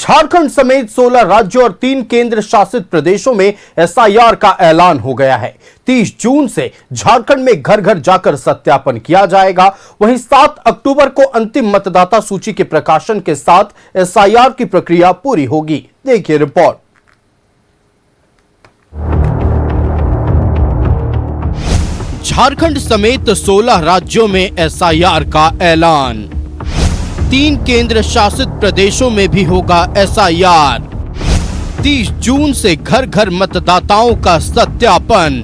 झारखंड समेत 16 राज्यों और 3 केंद्र शासित प्रदेशों में एसआईआर का ऐलान हो गया है। 30 जून से झारखंड में घर घर जाकर सत्यापन किया जाएगा। वहीं 7 अक्टूबर को अंतिम मतदाता सूची के प्रकाशन के साथ एसआईआर की प्रक्रिया पूरी होगी। देखिए रिपोर्ट। झारखंड समेत 16 राज्यों में एसआईआर का ऐलान। 3 केंद्र शासित प्रदेशों में भी होगा एसआईआर। 30 जून से घर घर मतदाताओं का सत्यापन।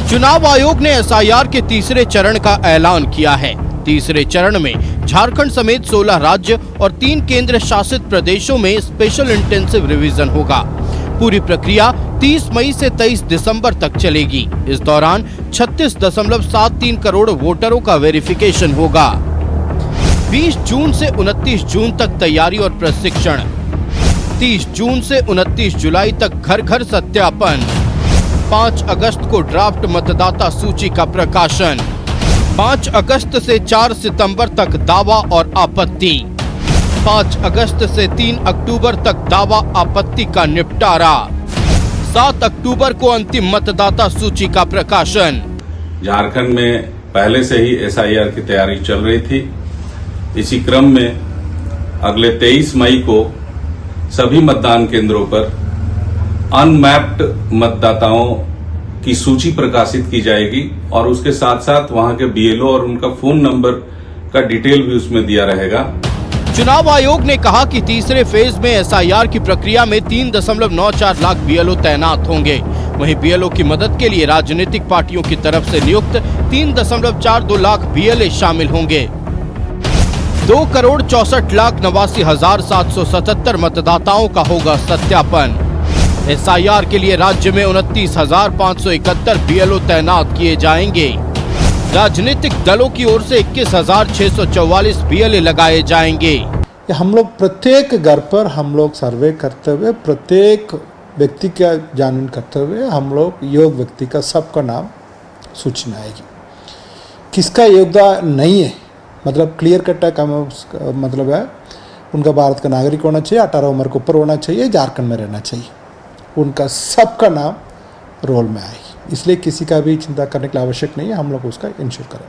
चुनाव आयोग ने एसआईआर के तीसरे चरण का ऐलान किया है। तीसरे चरण में झारखंड समेत 16 राज्य और 3 केंद्र शासित प्रदेशों में स्पेशल इंटेंसिव रिवीजन होगा। पूरी प्रक्रिया 30 मई से 23 दिसंबर तक चलेगी। इस दौरान 36.73 करोड़ वोटरों का वेरिफिकेशन होगा। 20 जून से 29 जून तक तैयारी और प्रशिक्षण। 30 जून से 29 जुलाई तक घर घर सत्यापन। 5 अगस्त को ड्राफ्ट मतदाता सूची का प्रकाशन। 5 अगस्त से 4 सितंबर तक दावा और आपत्ति। 5 अगस्त से 3 अक्टूबर तक दावा आपत्ति का निपटारा। 7 अक्टूबर को अंतिम मतदाता सूची का प्रकाशन। झारखंड में पहले से ही एसआईआर की तैयारी चल रही थी। इसी क्रम में अगले 23 मई को सभी मतदान केंद्रों पर अनमैप्ड मतदाताओं की सूची प्रकाशित की जाएगी और उसके साथ साथ वहां के बीएलओ और उनका फोन नंबर का डिटेल भी उसमें दिया रहेगा। चुनाव आयोग ने कहा कि तीसरे फेज में एसआईआर की प्रक्रिया में 3.94 लाख बीएलओ तैनात होंगे। वहीं बीएलओ की मदद के लिए राजनीतिक पार्टियों की तरफ से नियुक्त 3.42 लाख बीएलए शामिल होंगे। 2,64,89,777 मतदाताओं का होगा सत्यापन। एसआईआर के लिए राज्य में 29,571 बीएलओ तैनात किए जाएंगे। राजनीतिक दलों की ओर से 21,644 बीएलए लगाए जाएंगे। हम लोग प्रत्येक घर पर हम लोग सर्वे करते हुए, प्रत्येक व्यक्ति का जानन करते हुए हम लोग योग्य व्यक्ति का सबका नाम सूची में आएगी। किसका योगदान नहीं है मतलब क्लियर कट का मतलब है उनका भारत का नागरिक होना चाहिए, 18 उम्र के ऊपर होना चाहिए, झारखंड में रहना चाहिए। उनका सबका नाम रोल में आएगी। इसलिए किसी का भी चिंता करने की आवश्यक नहीं है। हम लोग उसका इंश्योर करें।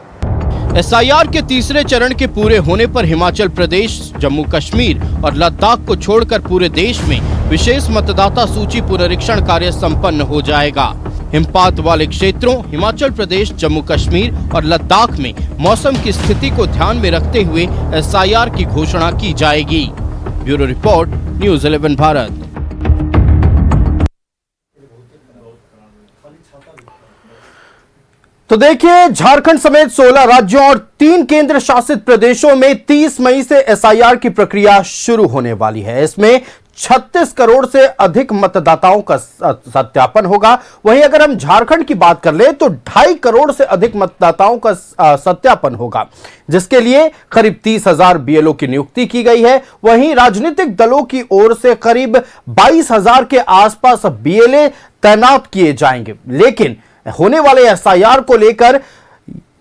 एसआईआर के तीसरे चरण के पूरे होने पर हिमाचल प्रदेश, जम्मू कश्मीर और लद्दाख को छोड़कर पूरे देश में विशेष मतदाता सूची पुनरीक्षण कार्य संपन्न हो जाएगा। हिमपात वाले क्षेत्रों हिमाचल प्रदेश, जम्मू कश्मीर और लद्दाख में मौसम की स्थिति को ध्यान में रखते हुए एसआईआर की घोषणा की जाएगी। Bureau report, news 11 Bharat. तो देखिए, झारखंड समेत 16 राज्यों और 3 केंद्र शासित प्रदेशों में 30 मई से एसआईआर की प्रक्रिया शुरू होने वाली है। इसमें 36 करोड़ से अधिक मतदाताओं का सत्यापन होगा। वहीं अगर हम झारखंड की बात कर ले तो 2.5 करोड़ से अधिक मतदाताओं का सत्यापन होगा, जिसके लिए करीब 30,000 बीएलओ की नियुक्ति की गई है। वहीं राजनीतिक दलों की ओर से करीब 22,000 के आसपास बीएलए तैनात किए जाएंगे। लेकिन होने वाले एसआईआर को लेकर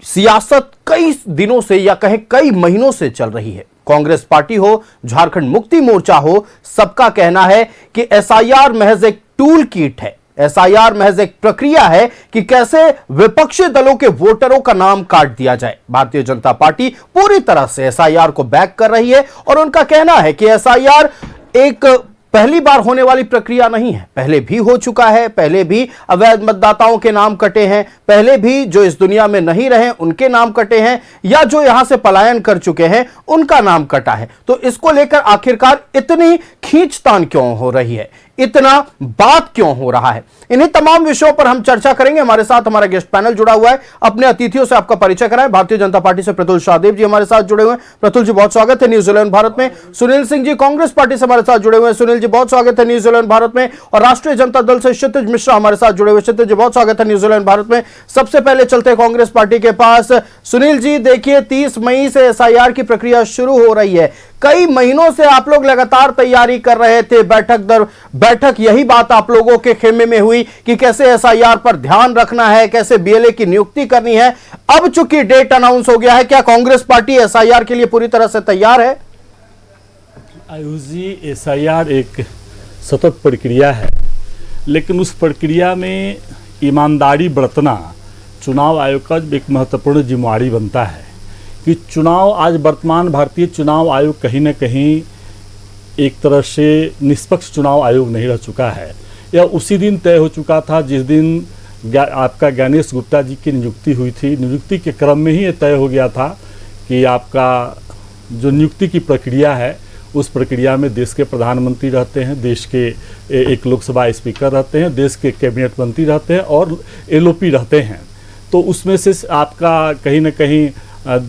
सियासत कई दिनों से या कहें कई महीनों से चल रही है। कांग्रेस पार्टी हो, झारखंड मुक्ति मोर्चा हो, सबका कहना है कि एसआईआर महज एक टूल किट है। एसआईआर महज एक प्रक्रिया है कि कैसे विपक्षी दलों के वोटरों का नाम काट दिया जाए। भारतीय जनता पार्टी पूरी तरह से एसआईआर को बैक कर रही है और उनका कहना है कि एसआईआर एक पहली बार होने वाली प्रक्रिया नहीं है। पहले भी हो चुका है। पहले भी अवैध मतदाताओं के नाम कटे हैं। पहले भी जो इस दुनिया में नहीं रहे उनके नाम कटे हैं, या जो यहां से पलायन कर चुके हैं उनका नाम कटा है। तो इसको लेकर आखिरकार इतनी खींचतान क्यों हो रही है, इतना बात क्यों हो रहा है, इन्हीं तमाम विषयों पर हम चर्चा करेंगे। हमारे साथ हमारा गेस्ट पैनल जुड़ा हुआ है। अपने अतिथियों से आपका परिचय कराएं। भारतीय जनता पार्टी से प्रतुल शाहदेव जी हमारे साथ जुड़े हुए हैं। प्रतुल जी, बहुत स्वागत है न्यूज़ 11 भारत में। सुनील सिंह जी कांग्रेस पार्टी से हमारे साथ जुड़े हुए हैं। सुनील जी, बहुत स्वागत है न्यूज़ 11 भारत में। और राष्ट्रीय जनता दल से क्षितिज मिश्रा हमारे साथ जुड़े हुए। क्षितिज जी, बहुत स्वागत है न्यूज़ 11 भारत में। सबसे पहले चलते हैं कांग्रेस पार्टी के पास। सुनील जी, देखिए 30 मई से एसआईआर की प्रक्रिया शुरू हो रही है। कई महीनों से आप लोग लगातार तैयारी कर रहे थे, बैठक दर बैठक यही बात आप लोगों के खेमे में हुई कि कैसे एसआईआर पर ध्यान रखना है, कैसे बीएलए की नियुक्ति करनी है। अब चूंकि डेट अनाउंस हो गया है, क्या कांग्रेस पार्टी एसआईआर के लिए पूरी तरह से तैयार है? आयुष जी, एसआईआर एक सतत प्रक्रिया है, लेकिन उस प्रक्रिया में ईमानदारी बरतना चुनाव आयोग का एक महत्वपूर्ण जिम्मेवारी बनता है कि चुनाव आज वर्तमान भारतीय चुनाव आयोग कहीं न कहीं एक तरह से निष्पक्ष चुनाव आयोग नहीं रह चुका है। यह उसी दिन तय हो चुका था जिस दिन आपका ज्ञानेश गुप्ता जी की नियुक्ति हुई थी। नियुक्ति के क्रम में ही ये तय हो गया था कि आपका जो नियुक्ति की प्रक्रिया है उस प्रक्रिया में देश के प्रधानमंत्री रहते हैं, देश के एक लोकसभा स्पीकर रहते हैं, देश के कैबिनेट मंत्री रहते हैं और एलओपी रहते हैं। तो उसमें से आपका कहीं ना कहीं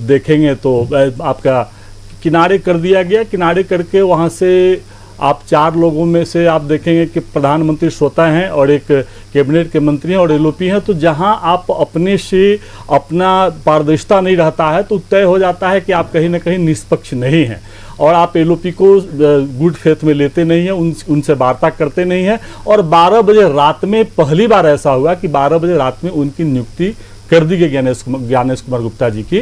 देखेंगे तो आपका किनारे कर दिया गया। किनारे करके वहाँ से आप 4 लोगों में से आप देखेंगे कि प्रधानमंत्री स्वतः हैं और एक कैबिनेट के मंत्री हैं और एलओपी हैं। तो जहाँ आप अपने से अपना पारदर्शिता नहीं रहता है तो तय हो जाता है कि आप कहीं ना कहीं निष्पक्ष नहीं हैं और आप एलओपी को गुड फेथ में लेते नहीं हैं, उनसे वार्ता करते नहीं हैं। और 12 बजे रात में पहली बार ऐसा हुआ कि 12 बजे रात में उनकी नियुक्ति कर दी गई ज्ञानेश कुमार गुप्ता जी की।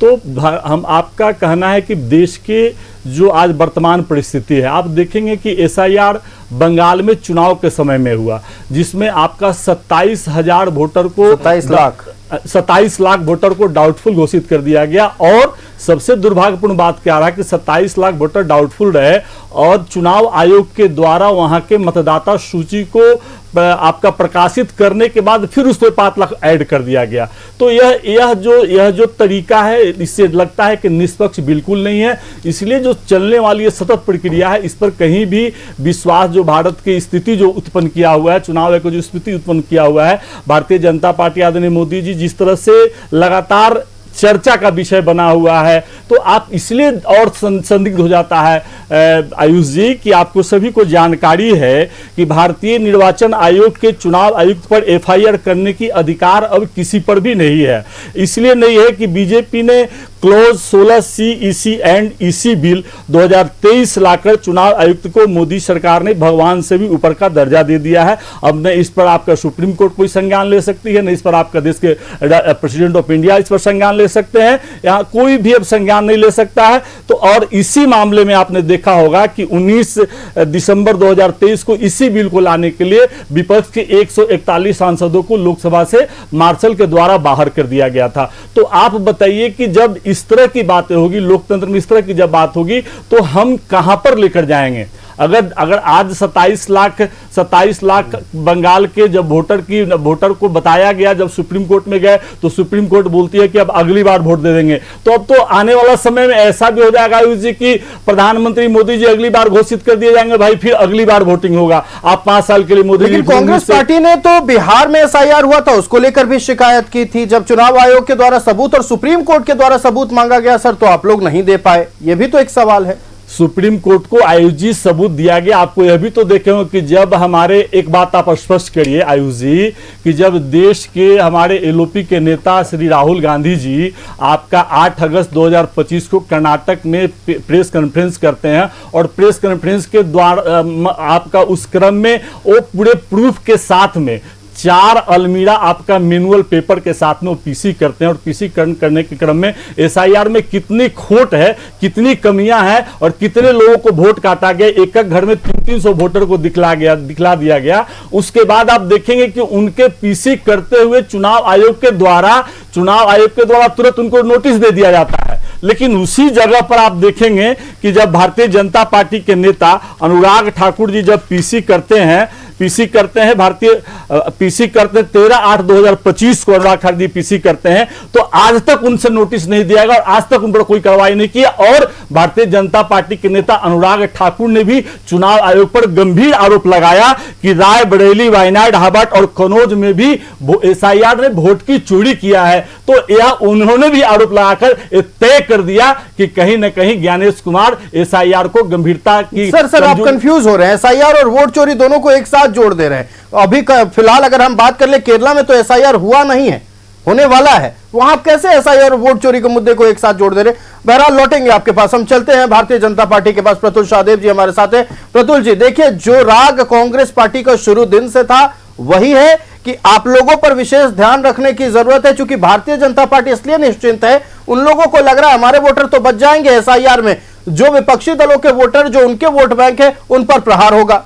तो हम आपका कहना है कि देश के जो आज वर्तमान परिस्थिति है, आप देखेंगे कि एसआईआर बंगाल में चुनाव के समय में हुआ जिसमें आपका 27,000 वोटर को 27 लाख वोटर को डाउटफुल घोषित कर दिया गया। और सबसे दुर्भाग्यपूर्ण बात क्या रहा कि 27 लाख वोटर डाउटफुल रहे और चुनाव आयोग के द्वारा वहां के मतदाता सूची को आपका प्रकाशित करने के बाद फिर उस पर 5 लाख ऐड कर दिया गया। तो यह जो तरीका है इससे लगता है कि निष्पक्ष बिल्कुल नहीं है। इसलिए जो चलने वाली ये सतत प्रक्रिया है इस पर कहीं भी विश्वास, जो भारत की स्थिति जो उत्पन्न किया हुआ है, चुनाव आयोग को जो स्थिति उत्पन्न किया हुआ है, भारतीय जनता पार्टी आदरणीय मोदी जी जिस तरह से लगातार चर्चा का विषय बना हुआ है, तो आप इसलिए और संदिग्ध हो जाता है आयुष जी कि आपको सभी को जानकारी है कि भारतीय निर्वाचन आयोग के चुनाव आयुक्त पर एफआईआर करने की अधिकार अब किसी पर भी नहीं है। इसलिए नहीं है कि बीजेपी ने close 16C EC and EC bill 2023 लाकर चुनाव आयुक्त को मोदी सरकार ने भगवान से भी ऊपर का दर्जा दे दिया है। अब न इस पर आपका सुप्रीम कोर्ट कोई संज्ञान ले सकती है, न इस पर आपका देश के प्रेसिडेंट ऑफ इंडिया इस पर संज्ञान ले सकते हैं, यहाँ कोई भी अब संज्ञान नहीं ले सकता है। तो और इसी मामले में आपने देखा होगा कि 19 दिसंबर 2023 को इसी बिल को लाने के लिए विपक्ष के 141 सांसदों को लोकसभा से मार्शल के द्वारा बाहर कर दिया गया था। तो आप बताइए कि जब इस तरह की बातें होगी, लोकतंत्र में इस तरह की जब बात होगी तो हम कहां पर लेकर जाएंगे? अगर आज 27 लाख बंगाल के जब वोटर को बताया गया, जब सुप्रीम कोर्ट में गए तो सुप्रीम कोर्ट बोलती है कि अब अगली बार वोट दे देंगे। तो अब तो आने वाला समय में ऐसा भी हो जाएगा आयुष जी कि प्रधानमंत्री मोदी जी अगली बार घोषित कर दिए जाएंगे, भाई फिर अगली बार वोटिंग होगा, आप 5 साल के लिए मोदी जी। लेकिन कांग्रेस पार्टी ने तो बिहार में एसआईआर हुआ था उसको लेकर भी शिकायत की थी, जब चुनाव आयोग के द्वारा सबूत और सुप्रीम कोर्ट के द्वारा सबूत मांगा गया सर, तो आप लोग नहीं दे पाए, यह भी तो एक सवाल है। सुप्रीम कोर्ट को आयुष जी सबूत दिया गया। आपको यह भी तो देखे हो कि जब हमारे, एक बात आप स्पष्ट करिए आयुष जी, कि जब देश के हमारे एलओपी के नेता श्री राहुल गांधी जी आपका 8 अगस्त 2025 को कर्नाटक में प्रेस कॉन्फ्रेंस करते हैं और प्रेस कॉन्फ्रेंस के द्वारा आपका उस क्रम में वो पूरे प्रूफ के साथ में 4 अलमीरा आपका मैनुअल पेपर के साथ में वो पीसी करते हैं और पीसी करने के क्रम में एसआईआर में कितनी खोट है, कितनी कमियां हैं और कितने लोगों को वोट काटा गया, एक घर में 300 वोटर को दिखला दिया गया। उसके बाद आप देखेंगे कि उनके पीसी करते हुए चुनाव आयोग के द्वारा तुरंत उनको नोटिस दे दिया जाता है। लेकिन उसी जगह पर आप देखेंगे कि जब भारतीय जनता पार्टी के नेता अनुराग ठाकुर जी जब पीसी करते हैं 13/8/2025 को अनुराग ठाकुर जी पीसी करते हैं, तो आज तक उनसे नोटिस नहीं दिया गया और आज तक उन पर कोई कार्रवाई नहीं किया। और भारतीय जनता पार्टी के नेता अनुराग ठाकुर ने भी चुनाव आयोग पर गंभीर आरोप लगाया कि रायबरेली, वायनाड, हाबट और कनौज में भी एसआईआर ने वोट की चोरी किया है। तो यह उन्होंने भी आरोप लगाकर तय कर दिया कि कहीं ना कहीं ज्ञानेश कुमार एसआईआर को गंभीरता की। सर आप कंफ्यूज हो रहे हैं, एसआईआर और वोट चोरी दोनों को एक साथ जोड़ दे रहे हैं। अभी फिलहाल अगर हम बात कर ले, केरला में तो एसआईआर हुआ नहीं है, होने वाला है, वहां आप कैसे एसआईआर और वोट चोरी के मुद्दे को एक साथ जोड़ दे रहे? बहरहाल लौटेंगे आपके पास, हम चलते हैं भारतीय जनता पार्टी के पास। प्रतुल शाहदेव जी हमारे साथ है। प्रतुल जी, देखिए, जो राग कांग्रेस पार्टी का शुरू दिन से था वही है कि आप लोगों पर विशेष ध्यान रखने की जरूरत है, क्योंकि भारतीय जनता पार्टी इसलिए निश्चिंत है, उन लोगों को लग रहा है हमारे वोटर तो बच जाएंगे एसआईआर में, जो विपक्षी दलों के वोटर, जो उनके वोट बैंक है, उन पर प्रहार होगा।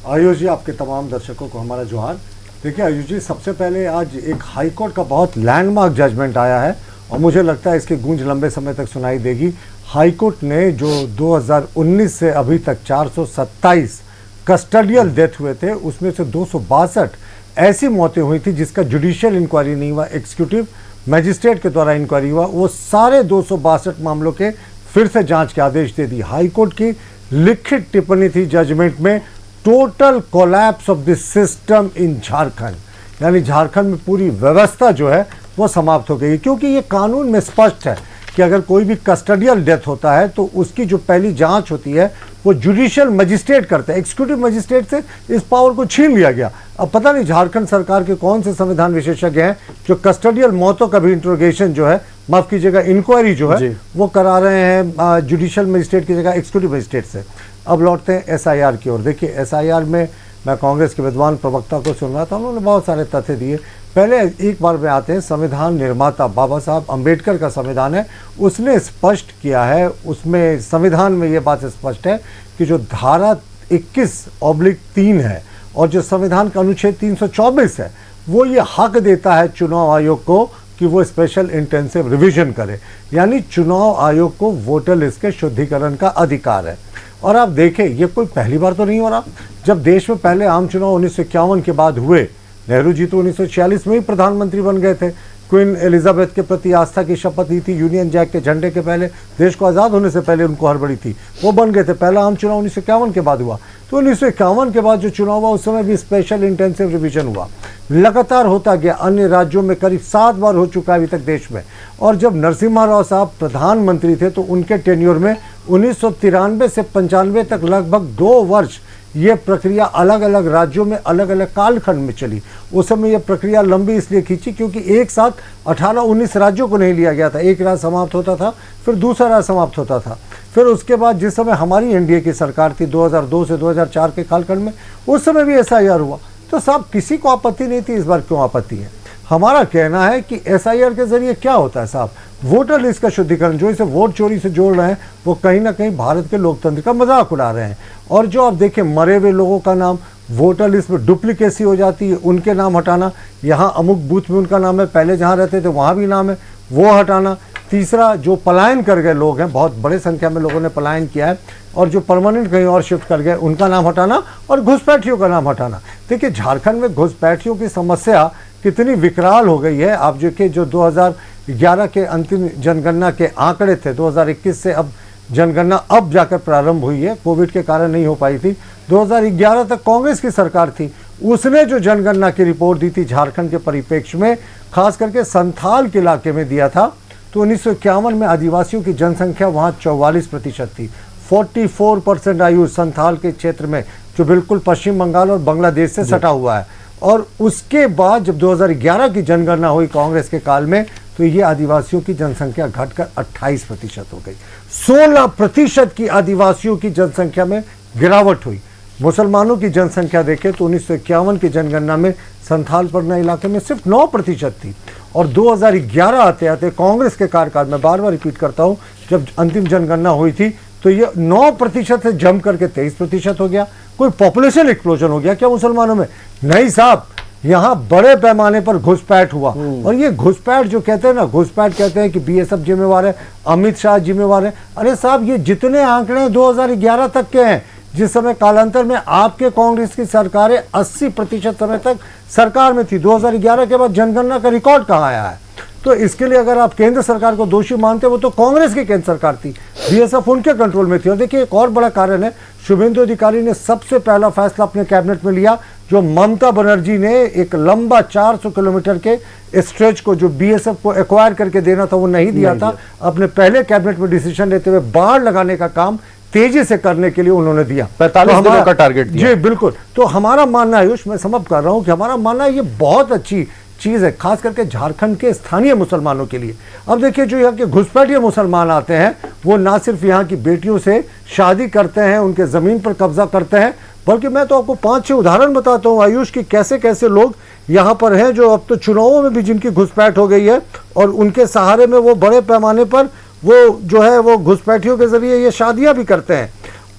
आयुष जी, आपके तमाम दर्शकों को हमारा जोहार। देखिए आयुष जी, सबसे पहले आज एक हाई कोर्ट का बहुत लैंडमार्क जजमेंट आया है और मुझे लगता है इसकी गूंज लंबे समय तक सुनाई देगी। हाई कोर्ट ने जो 2019 से अभी तक 427 कस्टडियल डेथ हुए थे, उसमें से 262 ऐसी मौतें हुई थी जिसका जुडिशियल इंक्वायरी नहीं हुआ, एग्जीक्यूटिव मजिस्ट्रेट के द्वारा इंक्वायरी हुआ। वो सारे 262 मामलों के फिर से जांच के आदेश दे दी। हाई कोर्ट की लिखित टिप्पणी थी जजमेंट में, total collapse of the system in Jharkhand, यानी झारखंड में पूरी व्यवस्था जो है वो समाप्त हो गई, क्योंकि ये कानून में स्पष्ट है कि अगर कोई भी कस्टडियल डेथ होता है तो उसकी जो पहली जांच होती है वो जुडिशियल मजिस्ट्रेट करते हैं। एग्जीक्यूटिव मजिस्ट्रेट से इस पावर को छीन लिया गया। अब पता नहीं झारखंड सरकार के कौन से संविधान विशेषज्ञ हैं जो कस्टडियल मौतों का भी इंट्रोगेशन जो है, माफ कीजिएगा, इंक्वायरी जो है वो करा रहे हैं जुडिशियल मजिस्ट्रेट की जगह एक्जीक्यूटिव मजिस्ट्रेट से। अब लौटते हैं एसआईआर की ओर। देखिए एसआईआर में मैं कांग्रेस के विद्वान प्रवक्ता को सुन रहा था, उन्होंने बहुत सारे तथ्य दिए। पहले एक बार में आते हैं, संविधान निर्माता बाबा साहब अम्बेडकर का संविधान है, उसने स्पष्ट किया है, उसमें संविधान में ये बात स्पष्ट है कि जो धारा 21/3 है और जो संविधान का अनुच्छेद 324 है वो ये हक देता है चुनाव आयोग को कि वो स्पेशल इंटेंसिव रिवीजन करे, यानी चुनाव आयोग को वोटर लिस्ट के शुद्धिकरण का अधिकार है। और आप देखें ये कोई पहली बार तो नहीं हो रहा। जब देश में पहले आम चुनाव 1951 के बाद हुए, नेहरू जी तो 1946 में ही प्रधानमंत्री बन गए थे, क्वीन एलिजाबेथ के प्रति आस्था की शपथ ली थी, यूनियन जैक के झंडे के पहले, देश को आज़ाद होने से पहले उनको हड़बड़ी थी, वो बन गए थे। पहला आम चुनाव 1951 के बाद हुआ, तो 1951 के बाद जो चुनाव हुआ उस समय भी स्पेशल इंटेंसिव रिवीजन हुआ, लगातार होता गया। अन्य राज्यों में करीब 7 बार हो चुका है अभी तक देश में। और जब नरसिम्हा राव साहब प्रधानमंत्री थे तो उनके टेन्योर में 1993 से 95 तक लगभग 2 वर्ष ये प्रक्रिया अलग अलग राज्यों में अलग अलग कालखंड में चली। उस समय ये प्रक्रिया लंबी इसलिए खींची क्योंकि एक साथ 18-19 राज्यों को नहीं लिया गया था, एक राज्य समाप्त होता था फिर दूसरा राज्य समाप्त होता था। फिर उसके बाद जिस समय हमारी एनडीए की सरकार थी 2002 से 2004 के कालखंड में, उस समय भी एसआईआर हुआ। तो साहब किसी को आपत्ति नहीं थी, इस बार क्यों आपत्ति है? हमारा कहना है कि एसआईआर के जरिए क्या होता है साहब, वोटर लिस्ट का शुद्धिकरण, जो इसे वोट चोरी से जोड़ रहे हैं वो कहीं ना कहीं भारत के लोकतंत्र का मजाक उड़ा रहे हैं। और जो आप देखें मरे हुए लोगों का नाम वोटर लिस्ट में डुप्लीकेसी हो जाती है, उनके नाम हटाना, यहाँ अमुक बूथ में उनका नाम है, पहले जहाँ रहते थे वहाँ भी नाम है, वो हटाना। तीसरा, जो पलायन कर गए लोग हैं, बहुत बड़े संख्या में लोगों ने पलायन किया है और जो परमानेंट कहीं और शिफ्ट कर गए उनका नाम हटाना, और घुसपैठियों का नाम हटाना। देखिए झारखंड में घुसपैठियों की समस्या कितनी विकराल हो गई है। आप जो कि जो 2011 के अंतिम जनगणना के आंकड़े थे, 2021 से अब जनगणना अब जाकर प्रारंभ हुई है, कोविड के कारण नहीं हो पाई थी। 2011 तक कांग्रेस की सरकार थी, उसने जो जनगणना की रिपोर्ट दी थी झारखंड के परिप्रेक्ष्य में, खास करके संथाल के इलाके में दिया था, तो 1951 में आदिवासियों की जनसंख्या वहाँ 44% थी। 44% आयु संथाल के क्षेत्र में, जो बिल्कुल पश्चिम बंगाल और बांग्लादेश से सटा हुआ है। और उसके बाद जब 2011 की जनगणना हुई कांग्रेस के काल में, तो ये आदिवासियों की जनसंख्या घटकर 28% हो गई। 16% की आदिवासियों की जनसंख्या में गिरावट हुई। मुसलमानों की जनसंख्या देखें तो 1951 की जनगणना में संथाल परगना इलाके में सिर्फ 9% थी। और 2011 आते आते कांग्रेस के कार्यकाल में, बार बार रिपीट करता हूँ, जब अंतिम जनगणना हुई थी तो ये 9% से जम करके 23% हो गया। कोई पॉपुलेशन एक्सप्लोजन हो गया क्या मुसलमानों में? नहीं साहब, यहाँ बड़े पैमाने पर घुसपैठ हुआ। और ये घुसपैठ जो कहते हैं ना, घुसपैठ कहते हैं कि बीएसएफ जिम्मेवार है, अमित शाह जिम्मेवार है। अरे साहब, ये जितने आंकड़े 2011 तक के हैं, जिस समय कालांतर में आपके कांग्रेस की सरकारें 80% समय तक सरकार में थी, 2011 के बाद जनगणना का रिकॉर्ड कहाँ आया है? तो इसके लिए अगर आप केंद्र सरकार को दोषी मानते हो, वो तो कांग्रेस की केंद्र सरकार थी, बीएसएफ उनके कंट्रोल में थी। और देखिए एक और बड़ा कारण है, शुभेंदु अधिकारी ने सबसे पहला फैसला अपने कैबिनेट में लिया, जो ममता बनर्जी ने एक लंबा 400 किलोमीटर के स्ट्रेच को जो बीएसएफ को एक्वायर करके देना था वो नहीं दिया था। अपने पहले कैबिनेट में डिसीजन लेते हुए बाढ़ लगाने का काम तेजी से करने के लिए उन्होंने दिया, 45 दिनों का टारगेट दिया। जी बिल्कुल। तो हमारा मानना है, आयुष मैं समाप्त कर रहा हूं, कि हमारा मानना है ये बहुत अच्छी चीज़ है, खास करके झारखंड के स्थानीय मुसलमानों के लिए। अब देखिए जो यहाँ के घुसपैठिए मुसलमान आते हैं, वो ना सिर्फ यहाँ की बेटियों से शादी करते हैं, उनके ज़मीन पर कब्जा करते हैं, बल्कि मैं तो आपको 5-6 उदाहरण बताता हूँ आयुष की, कैसे कैसे लोग यहाँ पर हैं जो अब तो चुनावों में भी जिनकी घुसपैठ हो गई है और उनके सहारे में वो बड़े पैमाने पर वो जो है वो घुसपैठियों के जरिए ये शादियां भी करते हैं।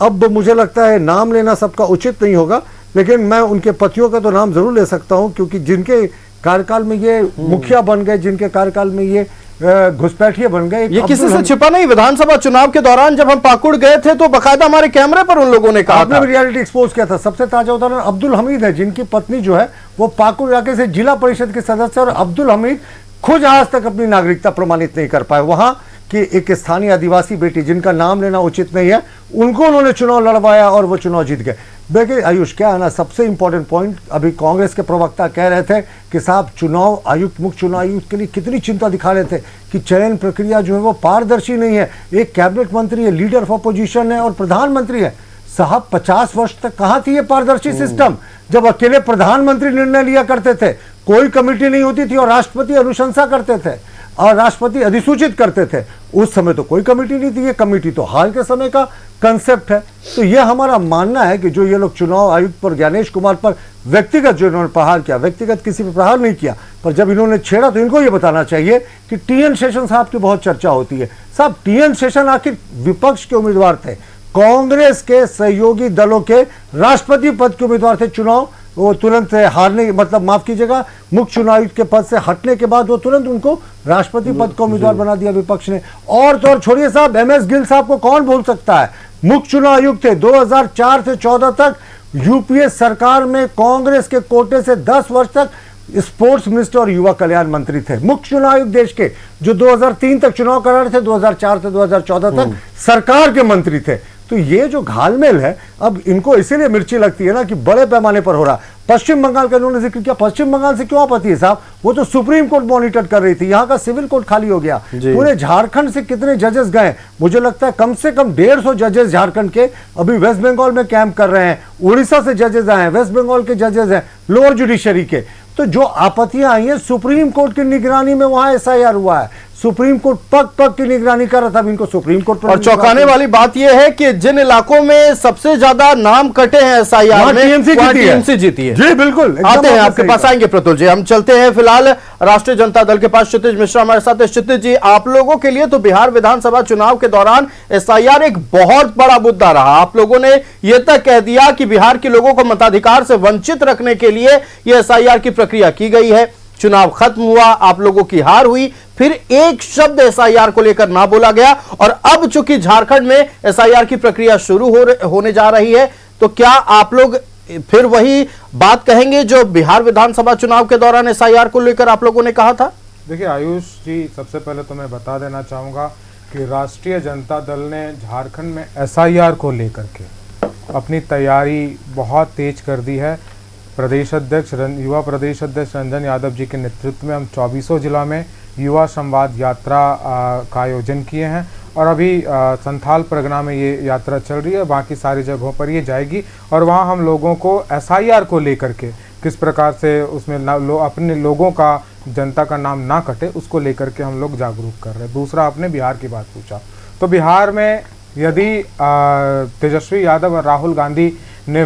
अब मुझे लगता है नाम लेना सबका उचित नहीं होगा, लेकिन मैं उनके पतियों का तो नाम जरूर ले सकता हूं, क्योंकि जिनके कार्यकाल में ये मुखिया बन गए, जिनके कार्यकाल में ये घुसपैठिए बन गए। ये किसी से छिपा नहीं, विधानसभा चुनाव के दौरान जब हम पाकुड़ गए थे तो बकायदा हमारे कैमरे पर उन लोगों ने कहा था, रियलिटी एक्सपोज किया था। सबसे ताजा उदाहरण अब्दुल हमीद है, जिनकी पत्नी जो है वो पाकुड़ इलाके से जिला परिषद के सदस्य, और अब्दुल हमीद खुद आज तक अपनी नागरिकता प्रमाणित नहीं कर पाए। वहां की एक स्थानीय आदिवासी बेटी, जिनका नाम लेना उचित नहीं है, उनको उन्होंने चुनाव लड़वाया और वो चुनाव जीत गए। देखिए आयुष, क्या है ना, सबसे इंपॉर्टेंट पॉइंट, अभी कांग्रेस के प्रवक्ता कह रहे थे कि साहब चुनाव आयुक्त, मुख्य चुनाव आयुक्त के लिए कितनी चिंता दिखा रहे थे कि चयन प्रक्रिया जो है वो पारदर्शी नहीं है। एक कैबिनेट मंत्री है, लीडर ऑफ अपोजिशन है और प्रधानमंत्री है। साहब 50 वर्ष तक कहां थी ये पारदर्शी सिस्टम, जब अकेले प्रधानमंत्री निर्णय लिया करते थे, कोई कमेटी नहीं होती थी और राष्ट्रपति अनुशंसा करते थे और राष्ट्रपति अधिसूचित करते थे। उस समय तो कोई कमेटी नहीं थी, ये कमेटी तो हाल के समय का कंसेप्ट है। तो ये हमारा मानना है कि जो ये लोग चुनाव आयुक्त पर, ज्ञानेश कुमार पर व्यक्तिगत जो इन्होंने प्रहार किया, व्यक्तिगत किसी पर प्रहार नहीं किया, पर जब इन्होंने छेड़ा तो इनको ये बताना चाहिए कि टीएन शेषन साहब की बहुत चर्चा होती है। साहब टीएन शेषन आखिर विपक्ष के उम्मीदवार थे, कांग्रेस के सहयोगी दलों के राष्ट्रपति पद के उम्मीदवार थे। चुनाव वो तुरंत हारने, मतलब माफ कीजिएगा, मुख्य चुनाव आयुक्त के पद से हटने के बाद वो तुरंत उनको राष्ट्रपति पद का उम्मीदवार बना दिया विपक्ष ने। और तो और छोड़िए साहब, एमएस गिल साहब को कौन भूल सकता है, मुख्य चुनाव आयुक्त थे 2004 से 14 तक, यूपीए सरकार में कांग्रेस के कोटे से 10 वर्ष तक स्पोर्ट्स मिनिस्टर और युवा कल्याण मंत्री थे। मुख्य चुनाव आयुक्त देश के, जो 2003 तक चुनाव करा रहे थे, 2004 से 2014 तक सरकार के मंत्री थे। तो ये जो घालमेल है, अब इनको इसीलिए मिर्ची लगती है ना कि बड़े पैमाने पर हो रहा। पश्चिम बंगाल का इन्होंने जिक्र किया, पश्चिम बंगाल से क्यों आपत्ति है साहब, वो तो सुप्रीम कोर्ट मॉनिटर कर रही थी, यहाँ का सिविल कोर्ट खाली हो गया। पूरे झारखंड से कितने जजेस गए, मुझे लगता है कम से कम 150 जजेस झारखंड के अभी वेस्ट बंगाल में कैंप कर रहे हैं। उड़ीसा से जजेस आए हैं, वेस्ट बंगाल के जजेस हैं, लोअर जुडिशरी के। तो जो आपत्तियां आई हैं, सुप्रीम कोर्ट की निगरानी में वहां एसआईआर हुआ है, सुप्रीम कोर्ट पग पग की निगरानी कर रहा था, अब इनको सुप्रीम कोर्ट पर। और चौंकाने वाली बात यह है कि जिन इलाकों में सबसे ज्यादा नाम कटे हैं एसआईआर में, टीएमसी जीती है। जी बिल्कुल, आते हैं आपके पास, आएंगे प्रतुल जी। हम चलते हैं फिलहाल राष्ट्रीय जनता दल के पास, क्षितिज मिश्रा हमारे साथ है। क्षितिज जी, आप लोगों के लिए तो बिहार विधानसभा चुनाव के दौरान एसआईआर एक बहुत बड़ा मुद्दा रहा। आप लोगों ने यह तक कह दिया कि बिहार के लोगों को मताधिकार से वंचित रखने के लिए यह एसआईआर की प्रक्रिया की गई है। चुनाव खत्म हुआ, आप लोगों की हार हुई, फिर एक शब्द एसआईआर को लेकर ना बोला गया, और अब चूंकि झारखंड में एसआईआर की प्रक्रिया शुरू होने जा रही है, तो क्या आप लोग फिर वही बात कहेंगे जो बिहार विधानसभा चुनाव के दौरान एसआईआर को लेकर आप लोगों ने कहा था? देखिए आयुष जी, सबसे पहले तो मैं बता देना चाहूँगा कि राष्ट्रीय जनता दल ने झारखंड में एसआईआर को लेकर के अपनी तैयारी बहुत तेज कर दी है। प्रदेश अध्यक्ष, युवा प्रदेश अध्यक्ष रंजन यादव जी के नेतृत्व में हम 24 जिला में युवा संवाद यात्रा का आयोजन किए हैं, और अभी संथाल परगना में ये यात्रा चल रही है, बाकी सारी जगहों पर ये जाएगी, और वहाँ हम लोगों को एसआईआर को लेकर के किस प्रकार से उसमें अपने लोगों का, जनता का नाम ना कटे, उसको लेकर के हम लोग जागरूक कर रहे हैं। दूसरा, आपने बिहार की बात पूछा, तो बिहार में यदि तेजस्वी यादव और राहुल गांधी ने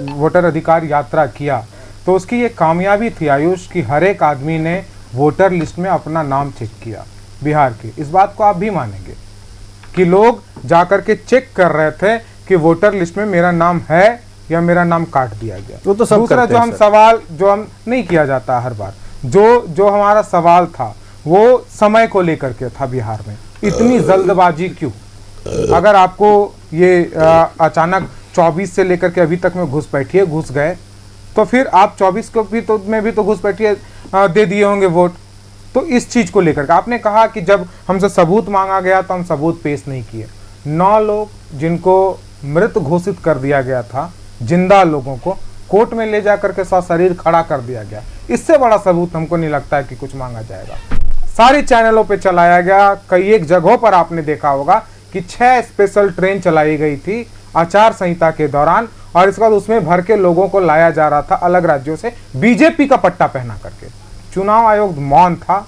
वोटर अधिकार यात्रा किया, तो उसकी ये कामयाबी थी आयुष कि हर एक आदमी ने वोटर लिस्ट में अपना नाम चेक किया बिहार की। इस बात को आप भी मानेंगे कि लोग जाकर के चेक कर रहे थे कि वोटर लिस्ट में मेरा नाम है या मेरा नाम काट दिया गया। वो तो सब दूसरा जो हम सवाल, जो हम नहीं किया जाता हर बार, जो हमारा सवाल था वो समय को लेकर के था। बिहार में इतनी जल्दबाजी क्यों? अगर आपको ये अचानक 24 से लेकर के अभी तक में घुसपैठिए घुस गए, तो फिर आप 24 को भी तो में भी तो घुसपैठिए दे दिए होंगे वोट। तो इस चीज को लेकर के आपने कहा कि जब हमसे सबूत मांगा गया तो हम सबूत पेश नहीं किए। 9 लोग जिनको मृत घोषित कर दिया गया था, जिंदा लोगों को कोर्ट में ले जाकर के सशरीर खड़ा कर दिया गया। इससे बड़ा सबूत हमको नहीं लगता है कि कुछ मांगा जाएगा। सारी चैनलों पे चलाया गया, कई एक जगहों पर आपने देखा होगा कि 6 स्पेशल ट्रेन चलाई गई थी आचार संहिता के दौरान, और इसके बाद उसमें भर के लोगों को लाया जा रहा था अलग राज्यों से बीजेपी का पट्टा पहना करके। चुनाव आयोग मौन था,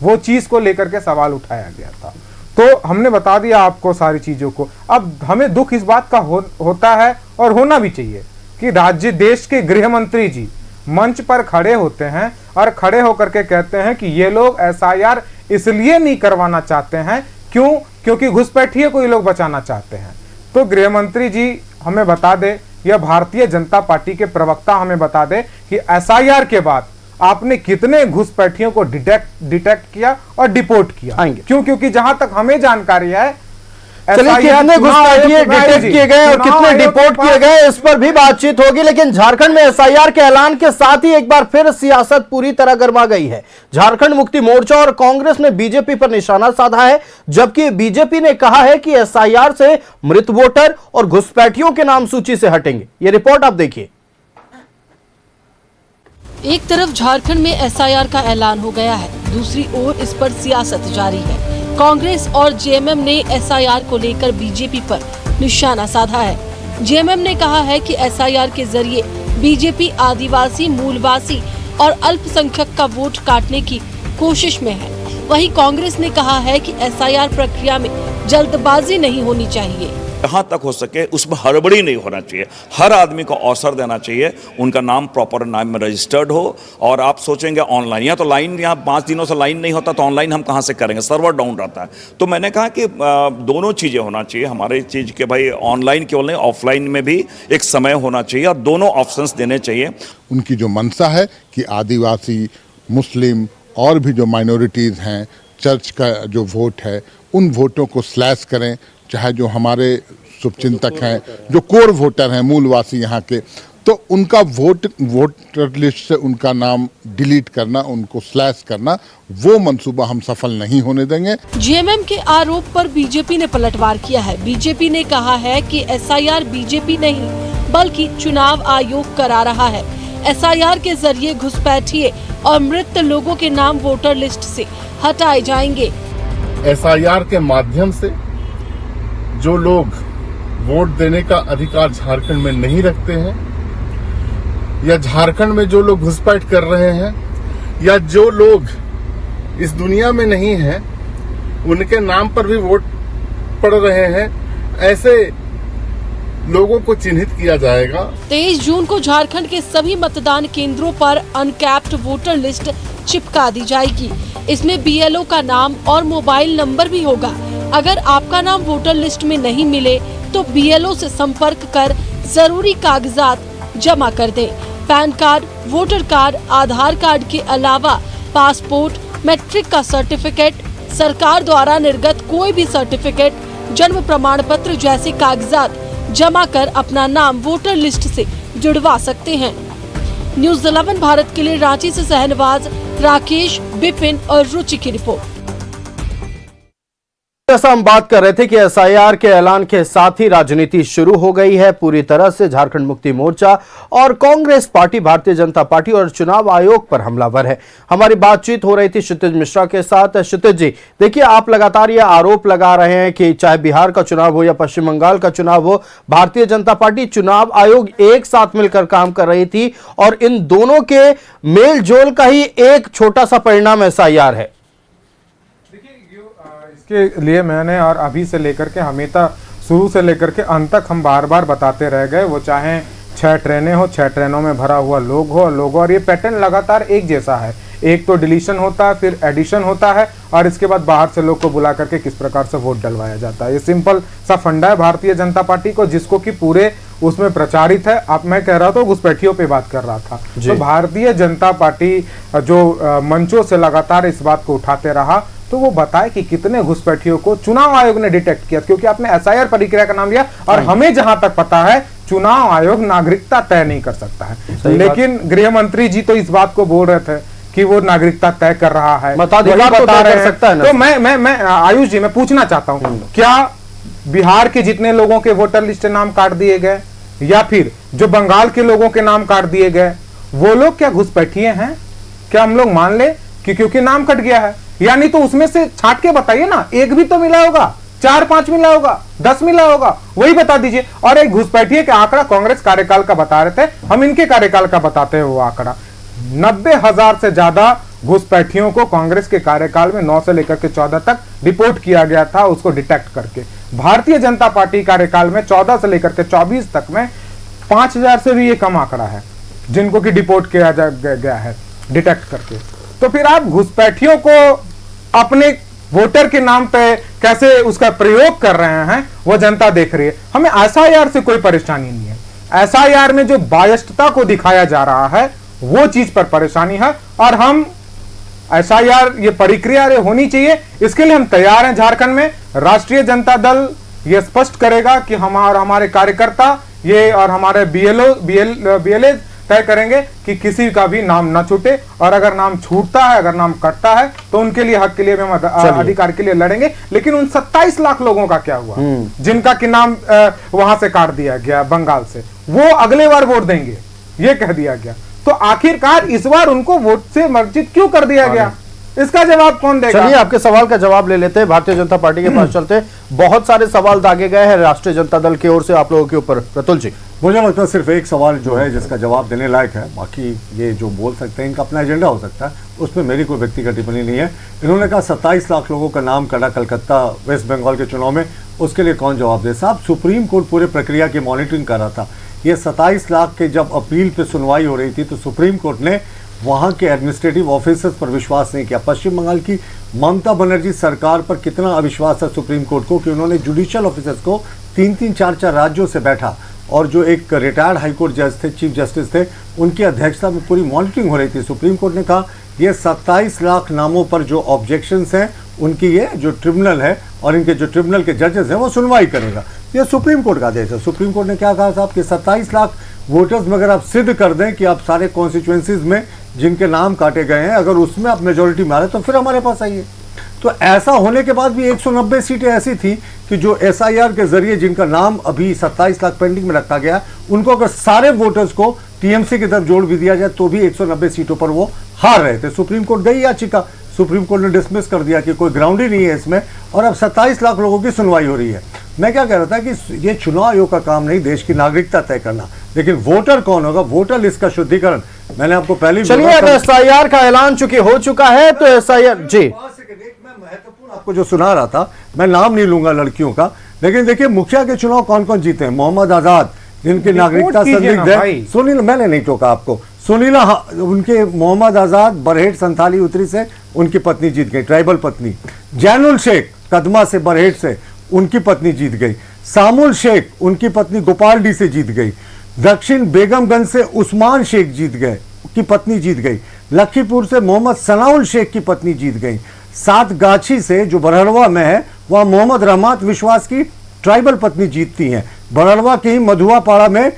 वो चीज को लेकर के सवाल उठाया गया था। तो हमने बता दिया आपको सारी चीजों को। अब हमें दुख इस बात का होता है और होना भी चाहिए कि राज्य देश के गृह मंत्री जी मंच पर खड़े होते हैं और खड़े होकर के कहते हैं कि ये लोग एसआईआर इसलिए नहीं करवाना चाहते हैं क्योंकि घुसपैठिए को ये लोग बचाना चाहते हैं। तो गृह मंत्री जी हमें बता दे, या भारतीय जनता पार्टी के प्रवक्ता हमें बता दे कि एसआईआर के बाद आपने कितने घुसपैठियों को डिटेक्ट किया और डिपोर्ट किया। क्योंकि जहां तक हमें जानकारी है, चलिए कितने घुसपैठिए डिटेक्ट किए गए और कितने डिपोर्ट किए गए इस पर भी बातचीत होगी। लेकिन झारखंड में एसआईआर के ऐलान के साथ ही एक बार फिर सियासत पूरी तरह गर्मा गई है। झारखंड मुक्ति मोर्चा और कांग्रेस ने बीजेपी पर निशाना साधा है, जबकि बीजेपी ने कहा है कि एसआईआर से मृत वोटर और घुसपैठियों के नाम सूची से हटेंगे। ये रिपोर्ट आप देखिए। एक तरफ झारखंड में एसआईआर का ऐलान हो गया है, दूसरी ओर इस पर सियासत जारी है। कांग्रेस और जेएमएम ने एसआईआर को लेकर बीजेपी पर निशाना साधा है। जेएमएम ने कहा है कि एसआईआर के जरिए बीजेपी आदिवासी, मूलवासी और अल्पसंख्यक का वोट काटने की कोशिश में है। वहीं कांग्रेस ने कहा है कि एसआईआर प्रक्रिया में जल्दबाजी नहीं होनी चाहिए। जहाँ तक हो सके उसमें हड़बड़ी नहीं होना चाहिए, हर आदमी को अवसर देना चाहिए, उनका नाम प्रॉपर नाम में रजिस्टर्ड हो। और आप सोचेंगे ऑनलाइन, या तो लाइन यहाँ 5 दिनों से लाइन नहीं होता तो ऑनलाइन हम कहाँ से करेंगे, सर्वर डाउन रहता है। तो मैंने कहा कि दोनों चीज़ें होना चाहिए हमारे चीज़ के, भाई ऑनलाइन केवल नहीं ऑफलाइन में भी एक समय होना चाहिए और दोनों ऑप्शंस देने चाहिए। उनकी जो मंशा है कि आदिवासी, मुस्लिम और भी जो माइनॉरिटीज़ हैं, चर्च का जो वोट है उन वोटों को स्लैश करें, चाहे जो हमारे शुभचिंतक हैं, जो कोर वोटर हैं, मूलवासी यहाँ के, तो उनका वोटर लिस्ट से उनका नाम डिलीट करना, उनको स्लैश करना, वो मंसूबा हम सफल नहीं होने देंगे। जेएमएम के आरोप पर बीजेपी ने पलटवार किया है। बीजेपी ने कहा है कि एसआईआर बीजेपी नहीं बल्कि चुनाव आयोग करा रहा है। एसआईआर के जरिए घुसपैठिए और मृत लोगों के नाम वोटर लिस्ट से हटाए जाएंगे। एसआईआर के माध्यम से जो लोग वोट देने का अधिकार झारखंड में नहीं रखते हैं, या झारखंड में जो लोग घुसपैठ कर रहे हैं, या जो लोग इस दुनिया में नहीं हैं, उनके नाम पर भी वोट पड़ रहे हैं, ऐसे लोगों को चिन्हित किया जाएगा। 23 जून को झारखंड के सभी मतदान केंद्रों पर अनकैप्ड वोटर लिस्ट चिपका दी जाएगी। इसमें बीएलओ का नाम और मोबाइल नंबर भी होगा। अगर आपका नाम वोटर लिस्ट में नहीं मिले तो बीएलओ से संपर्क कर जरूरी कागजात जमा कर दें। पैन कार्ड, वोटर कार्ड, आधार कार्ड के अलावा पासपोर्ट, मैट्रिक का सर्टिफिकेट, सरकार द्वारा निर्गत कोई भी सर्टिफिकेट, जन्म प्रमाण पत्र जैसे कागजात जमा कर अपना नाम वोटर लिस्ट से जुड़वा सकते हैं। न्यूज़ 11 भारत के लिए रांची से सहनवाज, राकेश, बिपिन और रुचि की रिपोर्ट। जैसा हम बात कर रहे थे कि एसआईआर के ऐलान के साथ ही राजनीति शुरू हो गई है पूरी तरह से। झारखंड मुक्ति मोर्चा और कांग्रेस पार्टी, भारतीय जनता पार्टी और चुनाव आयोग पर हमलावर है। हमारी बातचीत हो रही थी क्षितिज मिश्रा के साथ। क्षितिज जी, देखिए आप लगातार ये आरोप लगा रहे हैं कि चाहे बिहार का चुनाव हो या पश्चिम बंगाल का चुनाव हो, भारतीय जनता पार्टी, चुनाव आयोग एक साथ मिलकर काम कर रही थी और इन दोनों के मेल जोल का ही एक छोटा सा परिणाम एसआईआर है। के लिए मैंने और अभी से लेकर के हमेशा शुरू से लेकर के अंत तक हम बार बार बताते रह गए, वो चाहे 6 ट्रेनें हो, 6 ट्रेनों में भरा हुआ लोग हो, और ये पैटर्न लगातार एक जैसा है। एक तो डिलीशन होता है, फिर एडिशन होता है और इसके बाद बाहर से लोग को बुला करके किस प्रकार से वोट डलवाया जाता है। ये सिंपल सा फंडा है भारतीय जनता पार्टी को, जिसको कि पूरे उसमें प्रचारित है। अब मैं कह रहा था घुसपैठियों पे बात कर रहा था, तो भारतीय जनता पार्टी जो मंचों से लगातार इस बात को उठाते रहा, तो वो बताए कि कितने घुसपैठियों को चुनाव आयोग ने डिटेक्ट किया। क्योंकि आपने एसआईआर प्रक्रिया का नाम लिया और हमें जहां तक पता है चुनाव आयोग नागरिकता तय नहीं कर सकता है, लेकिन गृह मंत्री जी तो इस बात को बोल रहे थे कि वो नागरिकता तय कर रहा है, मताधिकार तो तय कर सकता है। तो मैं आयुष जी मैं पूछना चाहता हूँ, क्या बिहार के जितने लोगों के वोटर लिस्ट नाम काट दिए गए या फिर जो बंगाल के लोगों के नाम काट दिए गए, वो लोग क्या घुसपैठिए हैं? क्या हम लोग मान ले कि क्योंकि नाम कट गया है? यानी तो उसमें से छांट के बताइए ना, एक भी तो मिला होगा, 4-5 मिला होगा, 10 मिला होगा, वही बता दीजिए। और एक घुसपैठिए का आंकड़ा कांग्रेस कार्यकाल का बता रहे थे, हम इनके कार्यकाल का बताते हैं वो आंकड़ा। 90,000 से ज्यादा घुसपैठियों को कांग्रेस के कार्यकाल में 9 से लेकर के 14 तक रिपोर्ट किया गया था, उसको डिटेक्ट करके। भारतीय जनता पार्टी कार्यकाल में 14 से लेकर के 24 तक में 5,000 से भी ये कम आंकड़ा है जिनको कि डिपोर्ट किया गया है। डिटेक्ट करके। तो फिर आप घुसपैठियों को अपने वोटर के नाम पे कैसे उसका प्रयोग कर रहे हैं वो जनता देख रही है। हमें एसआईआर से कोई परेशानी नहीं है, एसआईआर में जो बायस्टता को दिखाया जा रहा है वो चीज पर परेशानी है। और हम एसआईआर ये प्रक्रिया होनी चाहिए, इसके लिए हम तैयार हैं। झारखंड में राष्ट्रीय जनता दल ये स्पष्ट करेगा कि हमारे कार्यकर्ता ये और हमारे बीएलए तय करेंगे कि किसी का भी नाम ना छूटे, और अगर नाम छूटता है, अगर नाम कटता है तो उनके लिए हक के लिए हम अधिकार के लिए लड़ेंगे। लेकिन उन 27 लाख लोगों का क्या हुआ जिनका कि नाम वहां से काट दिया गया बंगाल से, वो अगले बार वोट देंगे ये कह दिया गया। तो आखिरकार इस बार उनको वोट से वर्जित क्यों कर दिया गया, इसका जवाब कौन देगा? चलिए आपके सवाल का जवाब ले लेते हैं, भारतीय जनता पार्टी के पास चलते हैं। बहुत सारे सवाल दागे गए हैं राष्ट्रीय जनता दल की ओर से आप लोगों के ऊपर। प्रतुल जी, मुझे लगता है सिर्फ एक सवाल जो है जिसका जवाब देने लायक है, बाकी ये जो बोल सकते हैं इनका अपना एजेंडा हो सकता है, उसमें मेरी कोई व्यक्तिगत टिप्पणी नहीं है। इन्होंने कहा 27 लाख लोगों का नाम कटा कलकत्ता वेस्ट बंगाल के चुनाव में, उसके लिए कौन जवाब दे? साहब, सुप्रीम कोर्ट पूरे प्रक्रिया की मॉनिटरिंग कर रहा था। ये 27 लाख के जब अपील पे सुनवाई हो रही थी तो सुप्रीम कोर्ट ने वहाँ के एडमिनिस्ट्रेटिव ऑफिसर्स पर विश्वास नहीं किया। पश्चिम बंगाल की ममता बनर्जी सरकार पर कितना अविश्वास है सुप्रीम कोर्ट को कि उन्होंने जुडिशियल ऑफिसर्स को 3-3, 4-4 राज्यों से बैठा, और जो एक रिटायर्ड हाईकोर्ट जज थे, चीफ जस्टिस थे, उनकी अध्यक्षता में पूरी मॉनिटरिंग हो रही थी। सुप्रीम कोर्ट ने कहा ये 27 लाख नामों पर जो ऑब्जेक्शंस हैं उनकी ये जो ट्रिब्यूनल है और इनके जो ट्रिब्यूनल के जजेस हैं वो सुनवाई करेगा। ये सुप्रीम कोर्ट का आदेश है। सुप्रीम कोर्ट ने क्या कहा साहब कि 27 लाख वोटर्स में अगर आप सिद्ध कर दें कि आप सारे कॉन्स्टिट्यूएंसीज में जिनके नाम काटे गए हैं अगर उसमें आप मेजोरिटी में आ रहे तो फिर हमारे पास आइए। तो ऐसा होने के बाद भी 190 सीटें ऐसी थी कि जो एसआईआर के जरिए जिनका नाम अभी 27 लाख पेंडिंग में रखा गया, उनको अगर सारे वोटर्स को टीएमसी की तरफ जोड़ भी दिया जाए तो भी 190 सीटों पर वो हार रहे थे। सुप्रीम कोर्ट गई याचिका, सुप्रीम कोर्ट ने डिसमिस कर दिया कि कोई ग्राउंड ही नहीं है इसमें, और अब 27 लाख लोगों की सुनवाई हो रही है। मैं क्या कह रहा था कि ये चुनाव आयोग का काम नहीं देश की नागरिकता तय करना, लेकिन वोटर कौन होगा, वोटर लिस्ट का शुद्धिकरण मैंने आपको पहले चलिए अब एसआईआर का ऐलान चूंकि हो चुका है तो एसआईआर जी मैं महत्वपूर्ण आपको जो सुना रहा था, मैं नाम नहीं लूंगा लड़कियों का, लेकिन देखिए मुखिया के चुनाव कौन कौन जीते हैं। मोहम्मद आजाद जिनकी नागरिकता संदिग्ध है, सुनील, मैंने नहीं टोका आपको, सुनीला, उनके मोहम्मद आजाद बरहेट संथाली उत्तरी से उनकी पत्नी जीत गई, ट्राइबल पत्नी। जैनुल शेख कदमा से बरहेट से उनकी पत्नी जीत गई। सामुल शेख उनकी पत्नी गोपालडी से जीत गई। दक्षिण बेगमगंज से उस्मान शेख जीत गए, की पत्नी जीत गई। लखीपुर से मोहम्मद सनाउल शेख की पत्नी जीत गई। सातगाछी से जो बरहड़वा में है वहां मोहम्मद रहमत विश्वास की ट्राइबल पत्नी जीतती हैं। बरहड़वा के ही मधुआपाड़ा में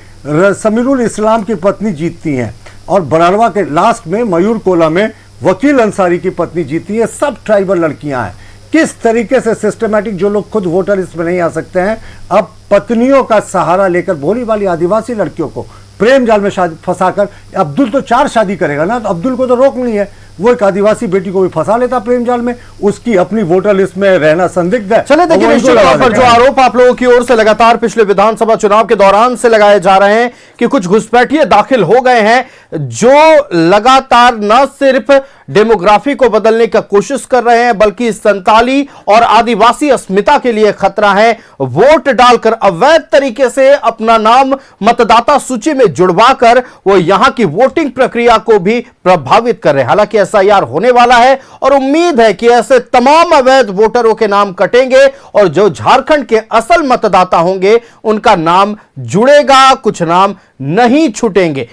समीरुल इस्लाम की पत्नी जीतती हैं, और बरहड़वा के लास्ट में मयूर कोला में वकील अंसारी की पत्नी जीती है। सब ट्राइबल लड़कियां हैं। किस तरीके से सिस्टमैटिक, जो लोग खुद वोटर लिस्ट में नहीं आ सकते हैं, अब पत्नियों का सहारा लेकर भोली वाली आदिवासी लड़कियों को प्रेम जाल में फंसाकर, अब्दुल तो 4 शादी करेगा ना, तो अब्दुल को तो रोक नहीं है, वो एक आदिवासी बेटी को भी फंसा लेता प्रेम जाल में, उसकी अपनी वोटर लिस्ट में रहना संदिग्ध है। चले देखिए, निश्चित तौर पर जो आरोप आप लोगों की ओर से लगातार पिछले विधानसभा चुनाव के दौरान से लगाए जा रहे हैं कि कुछ घुसपैठिए दाखिल हो गए हैं जो लगातार न सिर्फ डेमोग्राफी को बदलने का कोशिश कर रहे हैं बल्कि संताली और आदिवासी अस्मिता के लिए खतरा है। वोट डालकर अवैध तरीके से अपना नाम मतदाता सूची में जुड़वाकर वो यहां की वोटिंग प्रक्रिया को भी प्रभावित कर रहे हैं। हालांकि एसआईआर होने वाला है और उम्मीद है कि ऐसे तमाम अवैध वोटरों के नाम कटेंगे और जो झारखंड के असल मतदाता होंगे उनका नाम जुड़ेगा, कुछ नाम नहीं छूटेंगे।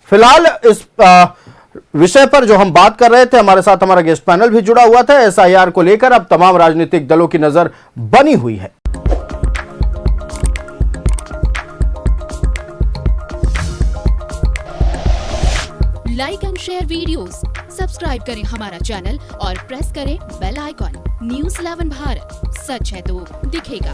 फिलहाल इस विषय पर जो हम बात कर रहे थे, हमारे साथ हमारा गेस्ट पैनल भी जुड़ा हुआ था। एसआईआर को लेकर अब तमाम राजनीतिक दलों की नजर बनी हुई है। Like and share videos, subscribe करें हमारा चैनल और प्रेस करें बेल आइकॉन। न्यूज़ 11 भारत, सच है तो दिखेगा।